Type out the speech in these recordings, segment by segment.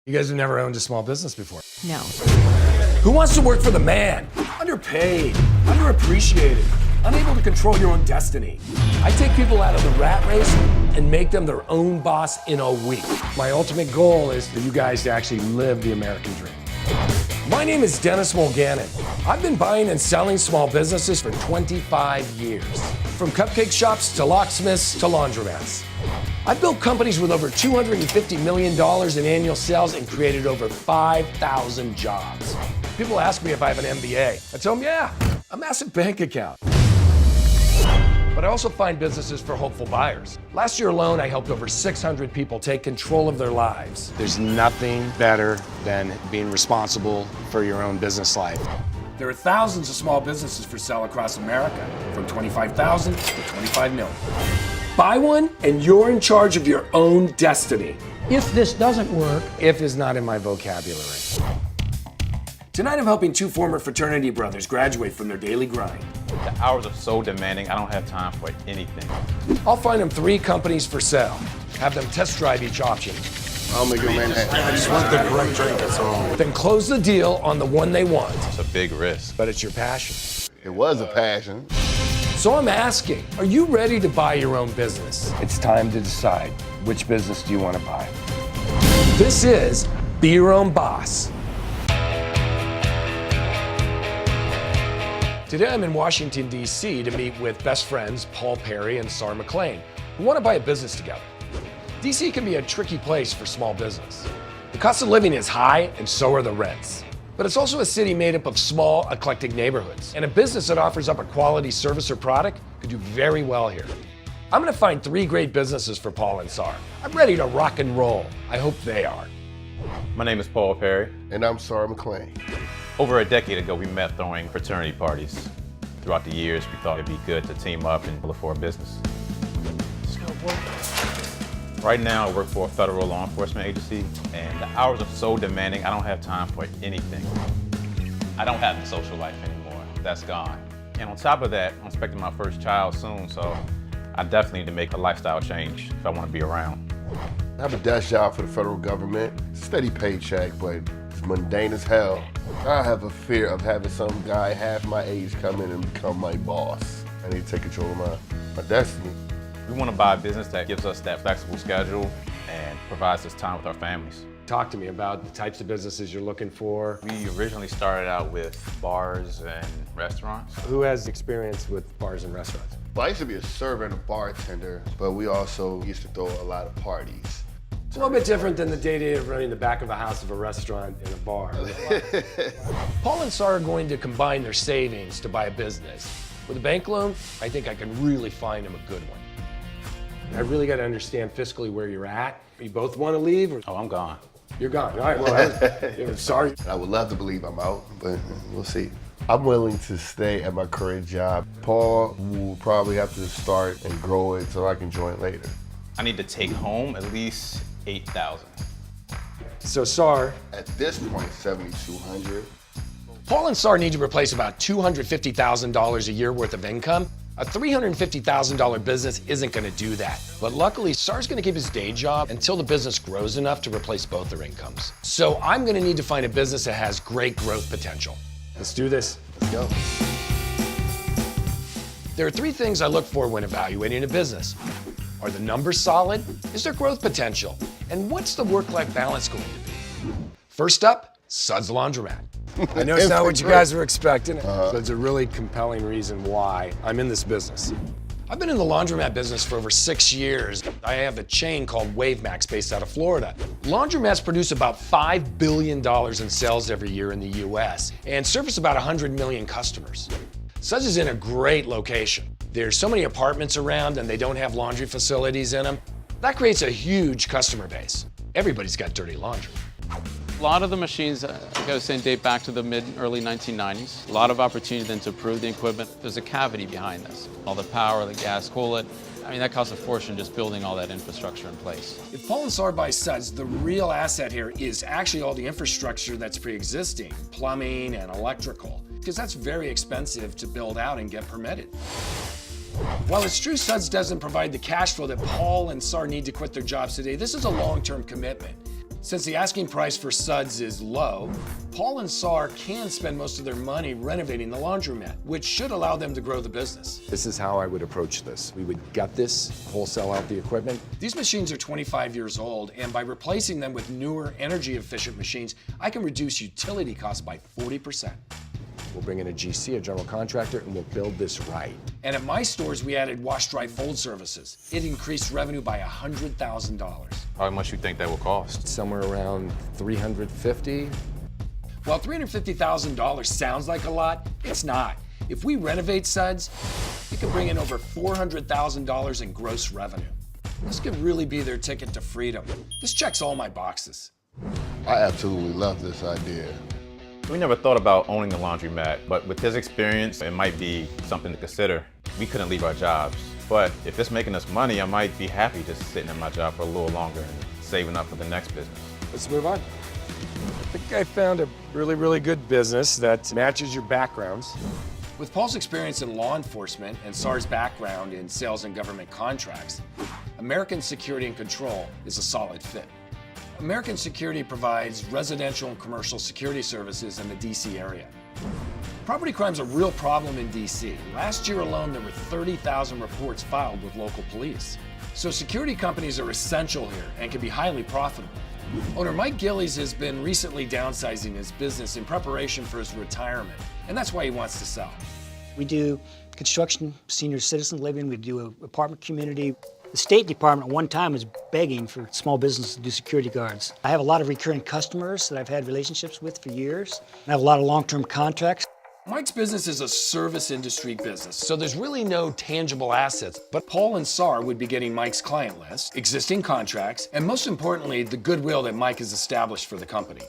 You guys have never owned a small business before. No. Who wants to work for the man? Underpaid, underappreciated, unable to control your own destiny. I take people out of the rat race and make them their own boss in a week. My ultimate goal is for you guys to actually live the American dream. My name is Dennis Mulgannon. I've been buying and selling small businesses for 25 years. From cupcake shops to locksmiths to laundromats. I've built companies with over $250 million in annual sales and created over 5,000 jobs. People ask me if I have an MBA. I tell them, yeah, a massive bank account. But I also find businesses for hopeful buyers. Last year alone, I helped over 600 people take control of their lives. There's nothing better than being responsible for your own business life. There are thousands of small businesses for sale across America, from 25,000 to 25 million. Buy one and you're in charge of your own destiny. If this doesn't work, If is not in my vocabulary. Tonight I'm helping two former fraternity brothers graduate from their daily grind. The hours are so demanding, I don't have time for anything. I'll find them 3 companies for sale, have them test drive each option, I'll make your Manhattan. I just want the great drink, that's all. then close the deal on the one they want. It's a big risk. But it's your passion. It was a passion. So I'm asking, are you ready to buy your own business? It's time to decide, which business do you want to buy? This is Be Your Own Boss. Today I'm in Washington, D.C. to meet with best friends Paul Perry and Sarah McLean, who want to buy a business together. D.C. can be a tricky place for small business. The cost of living is high, and so are the rents. But it's also a city made up of small, eclectic neighborhoods, and a business that offers up a quality service or product could do very well here. I'm gonna find 3 great businesses for Paul and Sarah. I'm ready to rock and roll. I hope they are. My name is Paul Perry. And I'm Sarah McLean. Over a decade ago, we met throwing fraternity parties. Throughout the years, we thought it'd be good to team up and look for a business. Right now, I work for a federal law enforcement agency, and the hours are so demanding, I don't have time for anything. I don't have the social life anymore. That's gone. And on top of that, I'm expecting my first child soon, so I definitely need to make a lifestyle change if I want to be around. I have a desk job for the federal government. Steady paycheck, but it's mundane as hell. I have a fear of having some guy half my age come in and become my boss. I need to take control of my destiny. We want to buy a business that gives us that flexible schedule and provides us time with our families. Talk to me about the types of businesses you're looking for. We originally started out with bars and restaurants. Who has experience with bars and restaurants? Well, I used to be a server and a bartender, but we also used to throw a lot of parties. It's a little bit different than the day-to-day of running the back of a house of a restaurant and a bar. Paul and Sarah are going to combine their savings to buy a business. With a bank loan, I think I can really find them a good one. I really got to understand fiscally where you're at. You both want to leave? Or Oh, I'm gone. You're gone. All right, well, I'm sorry. I would love to believe I'm out, but we'll see. I'm willing to stay at my current job. Paul will probably have to start and grow it so I can join later. I need to take home at least $8,000. So, Sar, At this point, $7,200. Paul and Sar need to replace about $250,000 a year worth of income. A $350,000 business isn't going to do that. But luckily, Sar's going to keep his day job until the business grows enough to replace both their incomes. So I'm going to need to find a business that has great growth potential. Let's do this. Let's go. There are 3 things I look for when evaluating a business. Are the numbers solid? Is there growth potential? And what's the work-life balance going to be? First up, Sud's Laundromat. I know it's not what you guys were expecting, but it's a really compelling reason why I'm in this business. I've been in the laundromat business for over 6 years. I have a chain called WaveMax based out of Florida. Laundromats produce about $5 billion in sales every year in the US and service about 100 million customers. Suds is in a great location. There's so many apartments around and they don't have laundry facilities in them. That creates a huge customer base. Everybody's got dirty laundry. A lot of the machines, I gotta say, date back to the early 1990s. A lot of opportunity then to improve the equipment. There's a cavity behind this. All the power, the gas coolant. I mean, that costs a fortune just building all that infrastructure in place. If Paul and Sarah buy Suds, the real asset here is actually all the infrastructure that's pre-existing, plumbing and electrical, because that's very expensive to build out and get permitted. While it's true Suds doesn't provide the cash flow that Paul and Sarah need to quit their jobs today, this is a long-term commitment. Since the asking price for suds is low, Paul and Sar can spend most of their money renovating the laundromat, which should allow them to grow the business. This is how I would approach this. We would gut this, wholesale out the equipment. These machines are 25 years old, and by replacing them with newer, energy-efficient machines, I can reduce utility costs by 40%. We'll bring in a GC, a general contractor, and we'll build this right. And at my stores, we added wash, dry, fold services. It increased revenue by $100,000. How much you think that will cost? Somewhere around $350,000. While $350,000 sounds like a lot, it's not. If we renovate suds, it could bring in over $400,000 in gross revenue. This could really be their ticket to freedom. This checks all my boxes. I absolutely love this idea. We never thought about owning the laundromat, but with this experience, it might be something to consider. We couldn't leave our jobs, but if it's making us money, I might be happy just sitting in my job for a little longer and saving up for the next business. Let's move on. I think I found a really good business that matches your backgrounds. With Paul's experience in law enforcement and Sar's background in sales and government contracts, American Security and Control is a solid fit. American Security provides residential and commercial security services in the DC area. Property crime's a real problem in DC. Last year alone, there were 30,000 reports filed with local police. So security companies are essential here and can be highly profitable. Owner Mike Gillies has been recently downsizing his business in preparation for his retirement, and that's why he wants to sell. We do construction, senior citizen living, we do an apartment community. The State Department at one time was begging for small businesses to do security guards. I have a lot of recurring customers that I've had relationships with for years. I have a lot of long-term contracts. Mike's business is a service industry business, so there's really no tangible assets. But Paul and Sar would be getting Mike's client list, existing contracts, and most importantly, the goodwill that Mike has established for the company.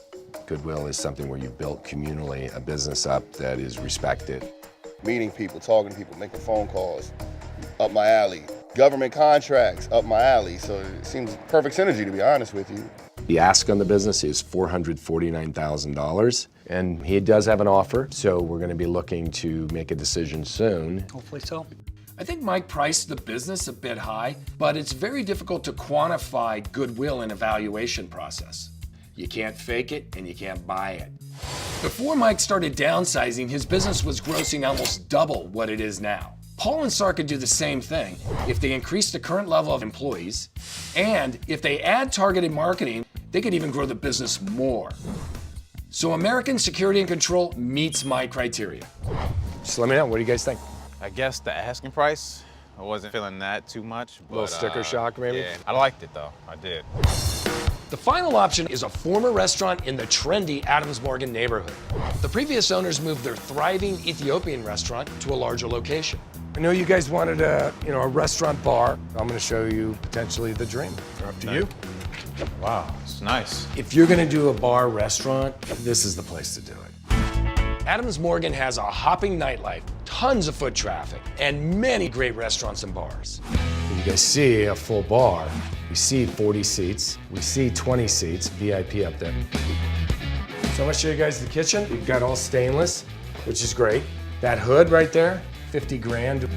Goodwill is something where you've built communally a business up that is respected. Meeting people, talking to people, making phone calls, up my alley. Government contracts, up my alley. So it seems perfect synergy, to be honest with you. The ask on the business is $449,000, and he does have an offer, so we're going to be looking to make a decision soon. Hopefully so. I think Mike priced the business a bit high, but it's very difficult to quantify goodwill in a valuation process. You can't fake it and you can't buy it. Before Mike started downsizing, his business was grossing almost double what it is now. Paul and Sar could do the same thing if they increase the current level of employees, and if they add targeted marketing, they could even grow the business more. So American Security and Control meets my criteria. Just let me know, what do you guys think? I guess the asking price, I wasn't feeling that too much. But, Little sticker shock, maybe? Yeah, I liked it though, I did. The final option is a former restaurant in the trendy Adams Morgan neighborhood. The previous owners moved their thriving Ethiopian restaurant to a larger location. I know you guys wanted a restaurant bar. I'm going to show you potentially the dream. Up to you. Wow, it's nice. If you're gonna do a bar restaurant, this is the place to do it. Adams Morgan has a hopping nightlife, tons of foot traffic, and many great restaurants and bars. You guys see a full bar. We see 40 seats. We see 20 seats, VIP up there. So I'm gonna show you guys the kitchen. We've got all stainless, which is great. That hood right there, 50 grand.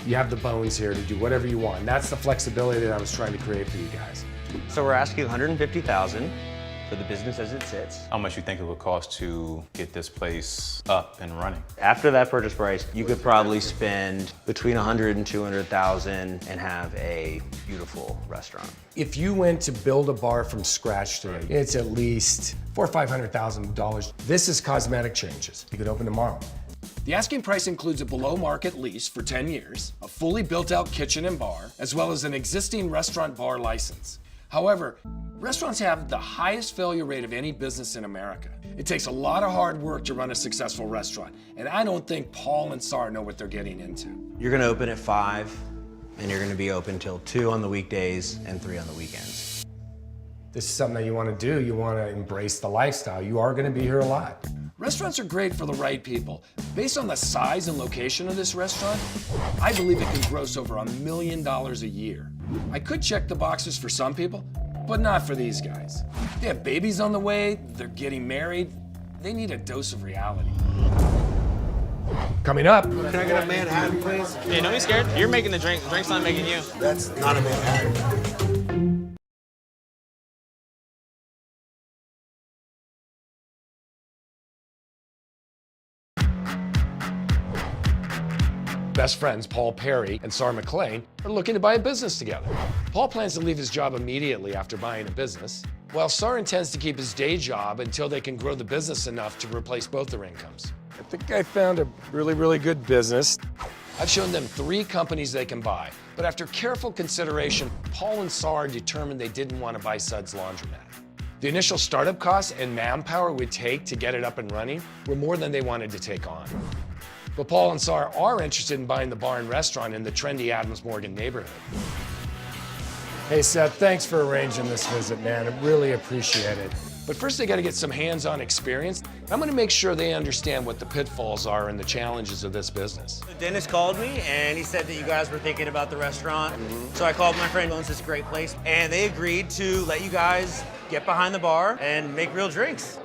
You have the bones here to do whatever you want. And that's the flexibility that I was trying to create for you guys. So we're asking $150,000 for the business as it sits. How much you think it would cost to get this place up and running? After that purchase price, you could probably spend between $100,000 and $200,000 and have a beautiful restaurant. If you went to build a bar from scratch today, it's at least $400,000 or $500,000. This is cosmetic changes. You could open tomorrow. The asking price includes a below-market lease for 10 years, a fully built-out kitchen and bar, as well as an existing restaurant bar license. However, restaurants have the highest failure rate of any business in America. It takes a lot of hard work to run a successful restaurant, and I don't think Paul and Sar know what they're getting into. You're gonna open at 5, and you're gonna be open till 2 on the weekdays and 3 on the weekends. This is something that you want to do. You want to embrace the lifestyle. You are going to be here a lot. Restaurants are great for the right people. Based on the size and location of this restaurant, I believe it can gross over $1 million a year. I could check the boxes for some people, but not for these guys. They have babies on the way, they're getting married, they need a dose of reality. Coming up. Can I get a Manhattan, please? Hey, don't be scared. You're making the drink. The drink's not making you. That's not a Manhattan. best friends, Paul Perry and Sarah McLean, are looking to buy a business together. Paul plans to leave his job immediately after buying a business, while Sarah intends to keep his day job until they can grow the business enough to replace both their incomes. I think I found a really good business. I've shown them 3 companies they can buy, but after careful consideration, Paul and Sarah determined they didn't want to buy Sud's Laundromat. The initial startup costs and manpower it would take to get it up and running were more than they wanted to take on. But Paul and Sarah are interested in buying the bar and restaurant in the trendy Adams Morgan neighborhood. Hey Seth, thanks for arranging this visit, man. I really appreciate it. But first they gotta get some hands-on experience. I'm gonna make sure they understand what the pitfalls are and the challenges of this business. Dennis called me and he said that you guys were thinking about the restaurant. So I called my friend who owns this great place and they agreed to let you guys get behind the bar and make real drinks.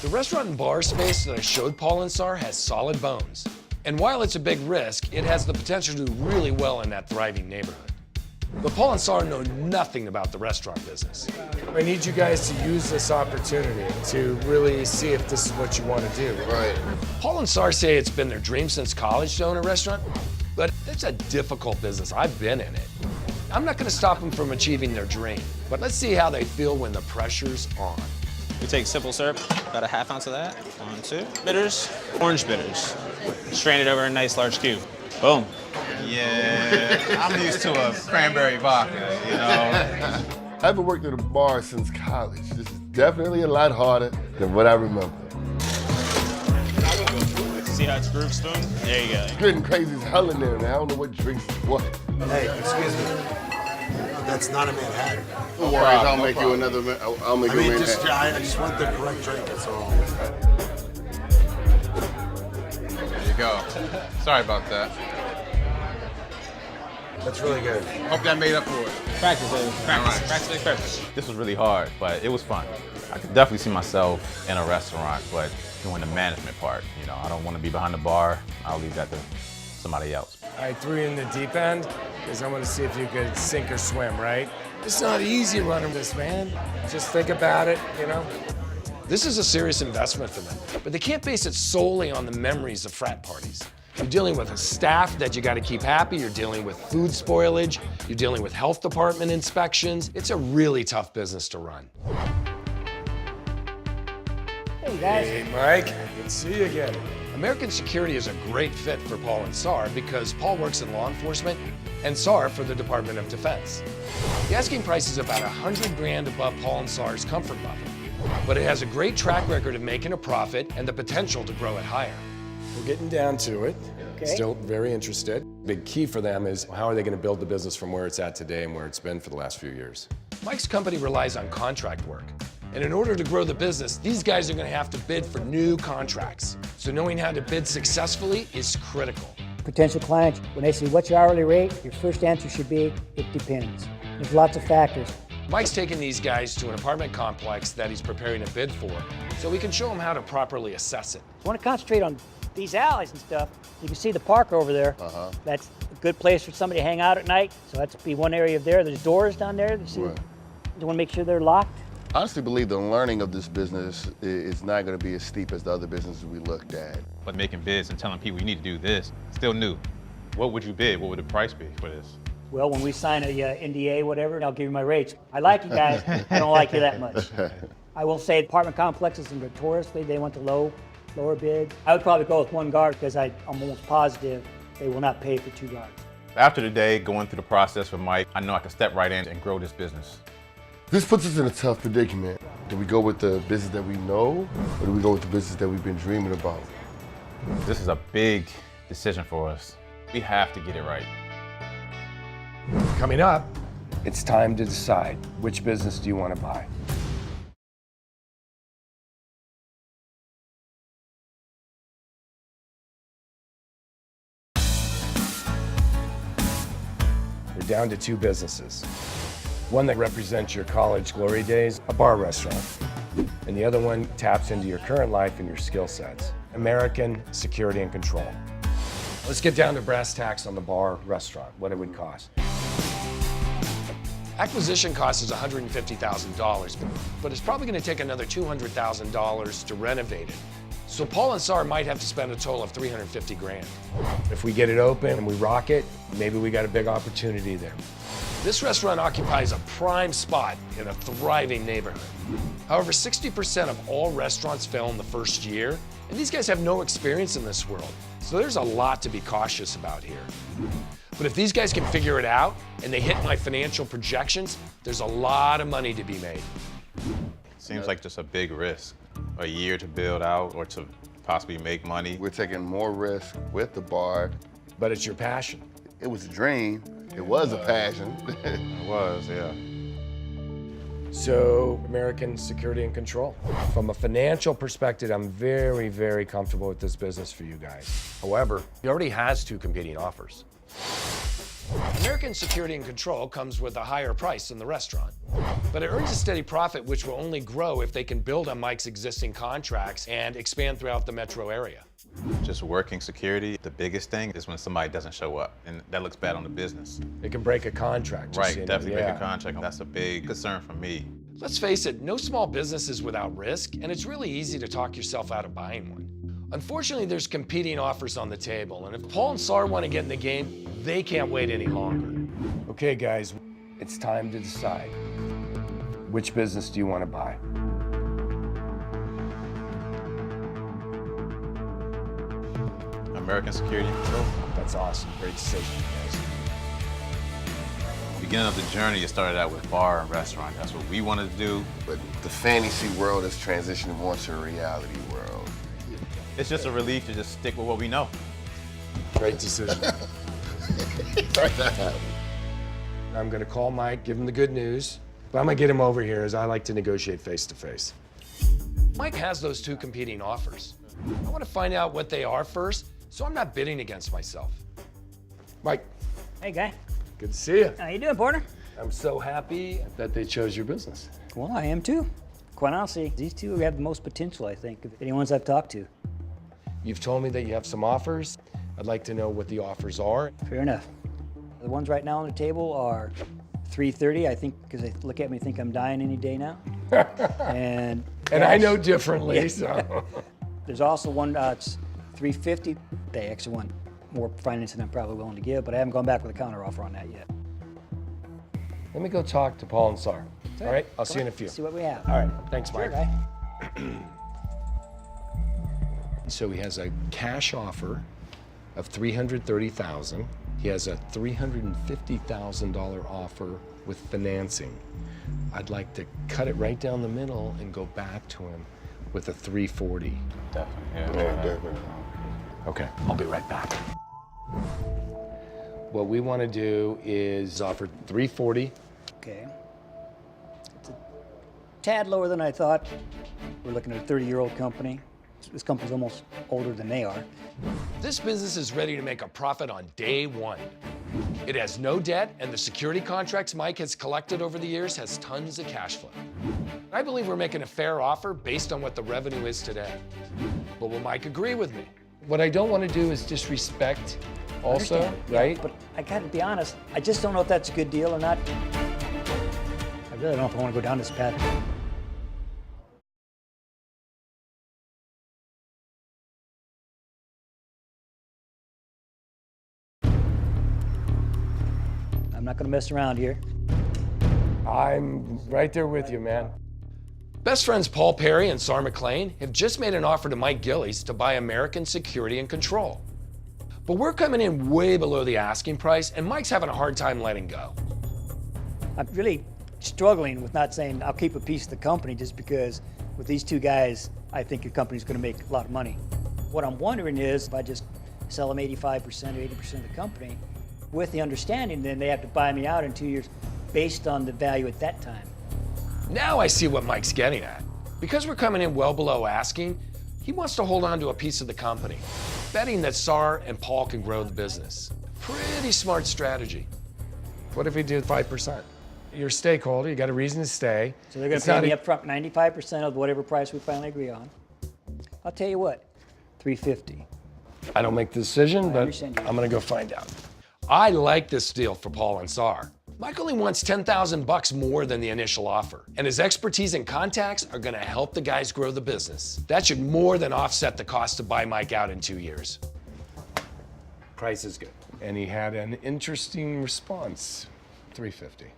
The restaurant and bar space that I showed Paul and Sarah has solid bones. And while it's a big risk, it has the potential to do really well in that thriving neighborhood. But Paul and Sarah know nothing about the restaurant business. I need you guys to use this opportunity to really see if this is what you want to do. Right. Paul and Sarah say it's been their dream since college to own a restaurant, but it's a difficult business. I've been in it. I'm not going to stop them from achieving their dream, but let's see how they feel when the pressure's on. We take simple syrup, about a ½ ounce of that. 1, 2. Bitters, orange bitters. Strain it over a nice large cube. Boom. Yeah, I'm used to a cranberry vodka, you know. I haven't worked at a bar since college. This is definitely a lot harder than what I remember. See how it's groove spoon? There you go. It's getting crazy as hell in there, man. I don't know what drinks is what. Hey, excuse me. That's not a Manhattan. No worries, I'll make you another. I'll make you a Manhattan. I just want the correct drink, that's all. There you go. Sorry about that. That's really good. Hope that made up for it. Practice, baby. Practice. All right. Practice makes perfect. This was really hard, but it was fun. I could definitely see myself in a restaurant, but doing the management part. You know, I don't want to be behind the bar. I'll leave that to somebody else. I threw you in the deep end because I want to see if you could sink or swim, right? It's not easy running this, man. Just think about it, you know? This is a serious investment for them, but they can't base it solely on the memories of frat parties. You're dealing with a staff that you got to keep happy. You're dealing with food spoilage. You're dealing with health department inspections. It's a really tough business to run. Hey guys. Hey, Mike. Good to see you again. American Security is a great fit for Paul and Sarah because Paul works in law enforcement and Sarah for the Department of Defense. The asking price is about $100,000 above Paul and Sarah's comfort level, but it has a great track record of making a profit and the potential to grow it higher. We're getting down to it. Okay. Still very interested. Big key for them is how are they going to build the business from where it's at today and where it's been for the last few years. Mike's company relies on contract work. And in order to grow the business, these guys are going to have to bid for new contracts. So knowing how to bid successfully is critical. Potential clients, when they say, what's your hourly rate? Your first answer should be, it depends. There's lots of factors. Mike's taking these guys to an apartment complex that he's preparing a bid for, so we can show them how to properly assess it. I want to concentrate on these alleys and stuff. You can see the park over there. That's a good place for somebody to hang out at night. So that's be one area of there. There's doors down there. You want to make sure they're locked. I honestly believe the learning of this business is not going to be as steep as the other businesses we looked at. But making bids and telling people you need to do this, still new. What would you bid? What would the price be for this? Well, when we sign a NDA, whatever, I'll give you my rates. I like you guys. I don't like you that much. I will say apartment complexes are notoriously, they want the lower bid. I would probably go with one guard because I'm almost positive they will not pay for 2 guards. After the day, going through the process with Mike, I know I can step right in and grow this business. This puts us in a tough predicament. Do we go with the business that we know, or do we go with the business that we've been dreaming about? This is a big decision for us. We have to get it right. Coming up, it's time to decide which business do you want to buy. We're down to 2 businesses. One that represents your college glory days, a bar restaurant. And the other one taps into your current life and your skill sets, American Security and Control. Let's get down to brass tacks on the bar restaurant, what it would cost. Acquisition cost is $150,000, but it's probably going to take another $200,000 to renovate it. So Paul and Sar might have to spend a total of 350 grand. If we get it open and we rock it, maybe we got a big opportunity there. This restaurant occupies a prime spot in a thriving neighborhood. However, 60% of all restaurants fail in the first year, and these guys have no experience in this world. So there's a lot to be cautious about here. But if these guys can figure it out and they hit my financial projections, there's a lot of money to be made. Seems like just a big risk. A year to build out or to possibly make money. We're taking more risk with the bar. But it's your passion. It was a dream. It was a passion. It was, yeah. So, American Security and Control. From a financial perspective, I'm very, very comfortable with this business for you guys. However, he already has 2 competing offers. American Security and Control comes with a higher price than the restaurant, but it earns a steady profit which will only grow if they can build on Mike's existing contracts and expand throughout the metro area. Just working security, the biggest thing is when somebody doesn't show up, and that looks bad on the business. It can break a contract. just Right, so you know. definitely Yeah. make a contract. That's a big concern for me. Let's face it, no small business is without risk, and it's really easy to talk yourself out of buying one. Unfortunately, there's competing offers on the table, and if Paul and Sar want to get in the game, they can't wait any longer. Okay, guys, it's time to decide. Which business do you want to buy? American Security and Control. That's awesome. Great decision, guys. Beginning of the journey, it started out with bar and restaurant. That's what we wanted to do. But the fantasy world is transitioning more to a reality world. It's just a relief to just stick with what we know. Great decision. I'm going to call Mike, give him the good news. But I'm going to get him over here as I like to negotiate face to face. Mike has those 2 competing offers. I want to find out what they are first, so I'm not bidding against myself. Mike, Hey, guy. good to see you. How you doing, partner? I'm so happy that they chose your business. Well, I am too. Quite honestly, these 2 have the most potential, I think, of any ones I've talked to. You've told me that you have some offers. I'd like to know what the offers are. Fair enough. The ones right now on the table are $330, I think, because they look at me and think I'm dying any day now. And I cash. know differently, Yeah. so. There's also one that's $350. They actually want more financing than I'm probably willing to give, but I haven't gone back with a counter offer on that yet. Let me go talk to Paul and Sar. All right, I'll see you in a few. See what we have. All right, thanks, Sure, Mike. guy. So he has a cash offer of $330,000. He has a $350,000 offer with financing. I'd like to cut it right down the middle and go back to him with a $340,000. Definitely, Yeah, definitely. Okay, I'll be right back. What we want to do is offer $340,000. Okay. It's a tad lower than I thought. We're looking at a 30-year-old company. This company's almost older than they are. This business is ready to make a profit on day one. It has no debt, and the security contracts Mike has collected over the years has tons of cash flow. I believe we're making a fair offer based on what the revenue is today. But will Mike agree with me? What I don't want to do is disrespect also, Understand, yeah, right? But I gotta be honest, I just don't know if that's a good deal or not. I really don't know if I want to go down this path. I'm not gonna mess around here. I'm right there with you, man. Best friends Paul Perry and Sar McLean have just made an offer to Mike Gillies to buy American Security and Control. But we're coming in way below the asking price, and Mike's having a hard time letting go. I'm really struggling with not saying I'll keep a piece of the company just because with these 2 guys, I think the company's gonna make a lot of money. What I'm wondering is if I just sell them 85% or 80% of the company, with the understanding then they have to buy me out in 2 years based on the value at that time. Now I see what Mike's getting at. Because we're coming in well below asking, he wants to hold on to a piece of the company, betting that Sar and Paul can grow the business. Pretty smart strategy. What if we do 5%? You're a stakeholder, you got a reason to stay. So they're gonna It's pay not me a- up front 95% of whatever price we finally agree on. I'll tell you what, $350. I don't make the decision, but understand you. I'm gonna go find out. I like this deal for Paul and Sar. Mike only wants $10,000 more than the initial offer, and his expertise and contacts are gonna help the guys grow the business. That should more than offset the cost to buy Mike out in 2 years. Price is good. And he had an interesting response, $350.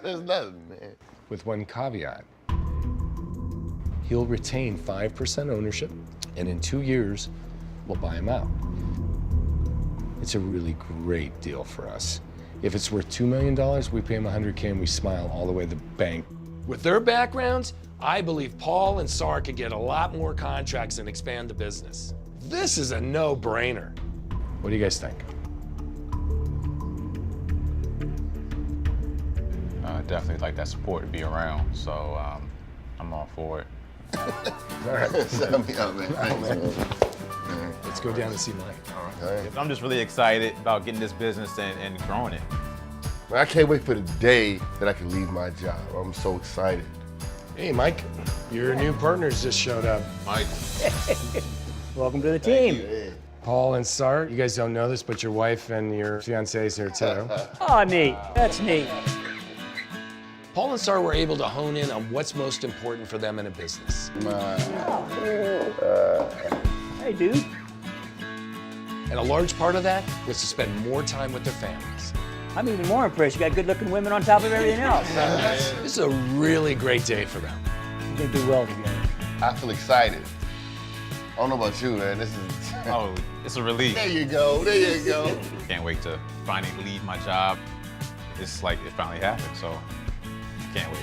There's nothing, man. With one caveat. He'll retain 5% ownership, and in 2 years, we'll buy him out. It's a really great deal for us. If it's worth $2 million, we pay him $100K and we smile all the way to the bank. With their backgrounds, I believe Paul and Sar could get a lot more contracts and expand the business. This is a no-brainer. What do you guys think? Definitely like that support to be around, so I'm all for it. All right. Sign me up, man. Thanks, man. Let's go down and see Mike. All right. I'm just really excited about getting this business and growing it. Man, I can't wait for the day that I can leave my job. I'm so excited. Hey, Mike, your new partners just showed up. Mike. Welcome to the team. Paul and Sar, you guys don't know this, but your wife and your fiancé is here too. Oh, neat. That's neat. Paul and Sar were able to hone in on what's most important for them in a business. Hey, dude. And a large part of that was to spend more time with their families. I'm even more impressed. You got good-looking women on top of everything else. This is a really great day for them. You're gonna do well together. I feel excited. I don't know about you, man. This is. Oh, it's a relief. There you go. There you go. Can't wait to finally leave my job. It's like it finally happened, so can't wait.